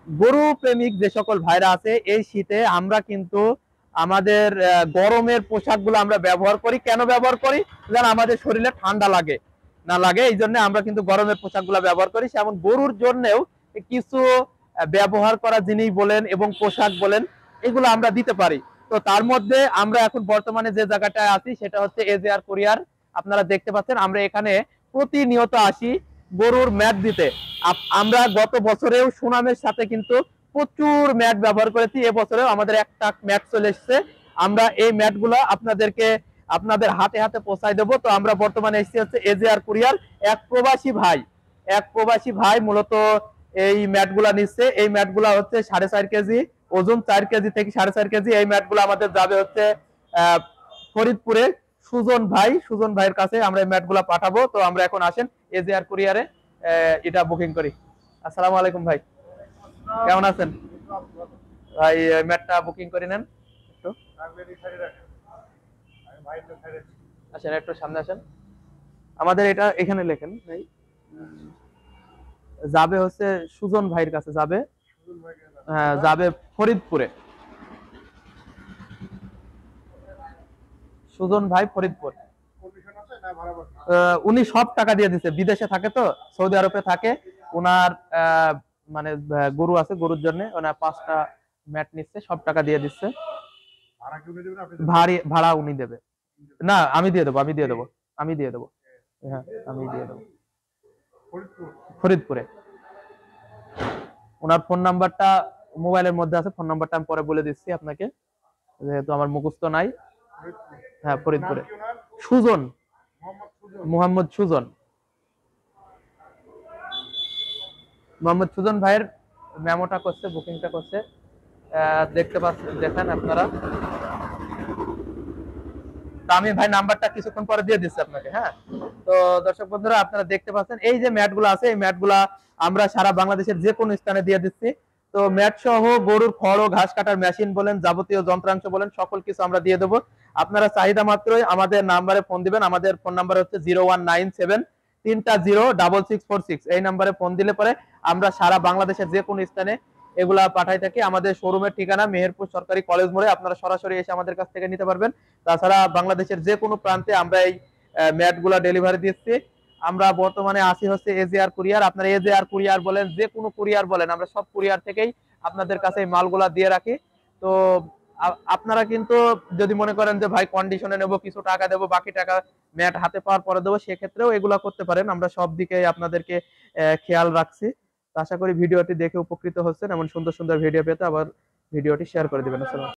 গরু প্রেমিক যে সকল ভাইরা আছে, এই শীতে আমরা কিন্তু আমাদের গরমের পোশাকগুলো আমরা ব্যবহার করি। কেন ব্যবহার করি? যেন আমাদের শরীরে ঠান্ডা লাগে না লাগে, এই জন্য আমরা কিন্তু গরমের পোশাকগুলো ব্যবহার করি। যেমন গরুর জন্যও কিছু ব্যবহার করা জিনিস বলেন এবং পোশাক বলেন, এগুলো আমরা দিতে পারি। তো তার মধ্যে আমরা এখন বর্তমানে যে জায়গাটায় আছি সেটা হচ্ছে এজেআর কুরিয়ার। আপনারা দেখতে পাচ্ছেন আমরা এখানে প্রতিনিয়ত আসি গরুর ম্যাট দিতে। আমরা গত বছরেও সুনামের সাথে কিন্তু প্রচুর ম্যাট ব্যবহার করেছি, এবছরেও আমাদের একটা ম্যাট চলে এসেছে। আমরা এই ম্যাটগুলো আপনাদেরকে আপনাদের হাতে হাতে পৌঁছায় দেবো। তো আমরা বর্তমানে এসেছি হচ্ছে এজেআর কুরিয়ার। এক প্রবাসী ভাই মূলত এই ম্যাটগুলা নিচ্ছে। এই ম্যাটগুলা হচ্ছে 4.5 কেজি ওজন, 4 কেজি থেকে 4.5 কেজি। এই ম্যাটগুলো আমাদের যাবে হচ্ছে ফরিদপুরে সুজন ভাইয়ের কাছে আমরা এই ম্যাটগুলা পাঠাবো। তো আমরা এখন আসেন এজেআর কুরিয়ারে এটা বুকিং করি। আসসালামু আলাইকুম ভাই, কেমন আছেন? ভাই ম্যাটটা বুকিং করে নেন একটু। আসেন একটু সামনে আসেন। আমাদের এটা এখানে লেখেন ভাই। যাবে হচ্ছে সুজন ভাইয়ের কাছে যাবে। হ্যাঁ, যাবে ফরিদপুরে। সুজন ভাই ফরিদপুর। উনি সব টাকা দিয়ে দিচ্ছে, বিদেশে থাকে তো, সৌদি আরবে থাকে। ওনার মানে গরু আছে, গরুর জন্য ওনার 5টা ম্যাট নিচ্ছে, সব টাকা দিয়ে দিচ্ছে। ভাড়া উনি দেবে না, আমি দিয়ে দেবো। হ্যাঁ, আমি দিয়ে দেবো। ফরিদপুরে। ওনার ফোন নাম্বারটা মোবাইলের মধ্যে আছে, ফোন নাম্বারটা আমি পরে বলে দিচ্ছি আপনাকে, যেহেতু আমার মুখস্থ নাই। হ্যাঁ, ফরিদপুরে। সুজন, মোহাম্মদ সুজন। মোহাম্মদ সুজন ভাইয়ের মেমোটা করছে, বুকিংটা করছে। দেখতে পাচ্ছেন, দেখেন আপনারা। আমি ভাই নাম্বারটা কিছুক্ষণ পরে দিয়ে দিচ্ছি আপনাকে। হ্যাঁ, তো দর্শক বন্ধুরা আপনারা দেখতে পাচ্ছেন এই যে ম্যাটগুলো আছে, এই ম্যাটগুলা আমরা সারা বাংলাদেশের যে কোনো স্থানে দিয়ে দিচ্ছি। তো ম্যাট সহ গরুর খড় ও ঘাস কাটার মেশিন বলেন, যাবতীয় যন্ত্রাংশ বলেন, সকল কিছু আমরা দিয়ে দেবো। আপনারা চাহিদা মাত্রই আমাদের নাম্বারে ফোন দিবেন। আমাদের ফোন নাম্বার হচ্ছে 0197 3টা 06646। এই নাম্বারে ফোন দিলে পরে আমরা সারা বাংলাদেশের যে কোনো স্থানে এগুলা পাঠাই থাকি। আমাদের শোরুমের ঠিকানা মেহেরপুর সরকারি কলেজ মোড়ে, আপনারা সরাসরি এসে আমাদের কাছ থেকে নিতে পারবেন। তাছাড়া বাংলাদেশের যে কোনো প্রান্তে আমরা এই ম্যাট গুলা ডেলিভারি দিচ্ছি। আমরা বর্তমানে আসি হচ্ছে এজেআর কুরিয়ার। আপনারা এজেআর কুরিয়ার বলেন, যে কোনো কুরিয়ার বলেন, আমরা সব কুরিয়ার থেকেই আপনাদের কাছে এই মালগুলা দিয়ে রাখি। তো আপনারা কিন্তু যদি মনে করেন যে ভাই কন্ডিশনে নেবো, কিছু টাকা দেবো, বাকি টাকা ম্যাট হাতে পাওয়ার পরে দেবো, সেক্ষেত্রেও এগুলা করতে পারেন। আমরা সব দিকে আপনাদেরকে খেয়াল রাখছি। আশা করি ভিডিওটি দেখে উপকৃত হচ্ছেন। এমন সুন্দর সুন্দর ভিডিও পেতে আবার ভিডিওটি শেয়ার করে দিবেন। আসসালাম।